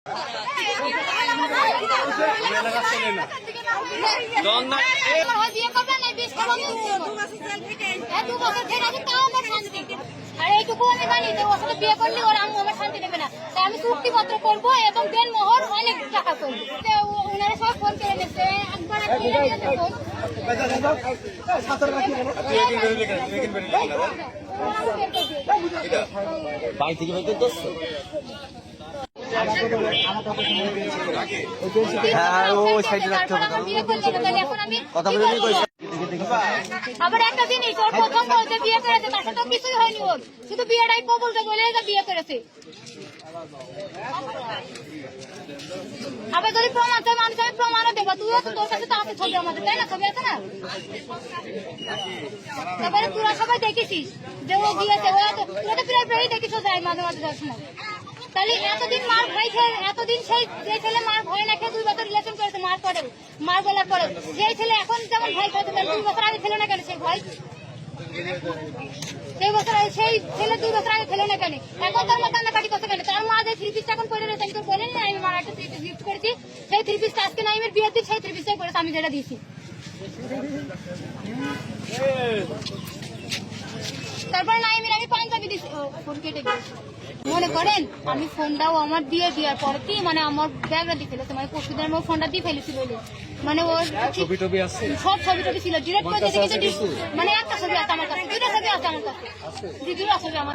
আর এইটুকু আমি জানি যে ওর সাথে বিয়ে করলে ওর আম্মু আমার শান্তি দেবে না, তাই আমি চুক্তিপত্র করবো এবং দেন মোহর অনেক টাকা করবো। ওনারা সব ফোন করে নিচ্ছে, একবার আবার একটা জিনিস, ওর প্রথম বলতে বিয়ে করেছে, তার সাথে কিছুই হয়নি, ওর শুধু বিয়েটাই কবুলতে বলে বিয়ে করেছে। আবার যদি প্রমাণ চাই মানুষ, আমি প্রমাণও দেবো, তুইও তো তোর কাছে তো আছে ছবি আমাদের, তাই না? ছবি আছে না? তারপরে তোরা সবাই দেখেছিস যে ও গিয়েছে, তোরা তো প্রায় দেখিস যায় মাঝে মাঝে যাওয়ার সময়। তাহলে এতদিন মার ভয় খেয়ে, এতদিন সেই যে ছেলে মার ভয় না খেয়ে 2 বছর রিলেশন করেছে, মার পরেও, মার বলার পরেও, সেই ছেলে এখন যেমন ভয় খেয়েছে, 2 বছর আগে ছিল না কেন সেই ভয়? সেই ছেলে 2 বছর আগে ছিল না কেন? এখন তার মা কান্নাকাটি করতে কেন? তার মা যে 3 পিসটা এখন পরে রয়েছে, আমি তো বলেন না আমি মার একটা 3 পিস গিফট করেছি, সেই 3 পিসটা আজকে নাইমের বিয়ের দিন সেই 3 পিসটাই করেছে, আমি যেটা দিয়েছি। তারপরে নাইমের আমি পাঞ্জাবি দিচ্ছি, ফোন কেটে গেছে। মনে করেন আমি ফোনটাও আমার দিয়ে দেওয়ার পরে কি মানে আমার ব্যাগটা দিয়ে ফেলেছে, মানে পরশুদিন আমার ফোনটা দিয়ে ফেলেছি বলে, মানে ওর ছবি টবি আছে, সব ছবি টবি ছিল, ডিরেক্ট করে দিয়েছে, মানে একটা ছবি আছে আমার কাছে, 2টা ছবি আছে আমার কাছে, 2টা ছবি আমার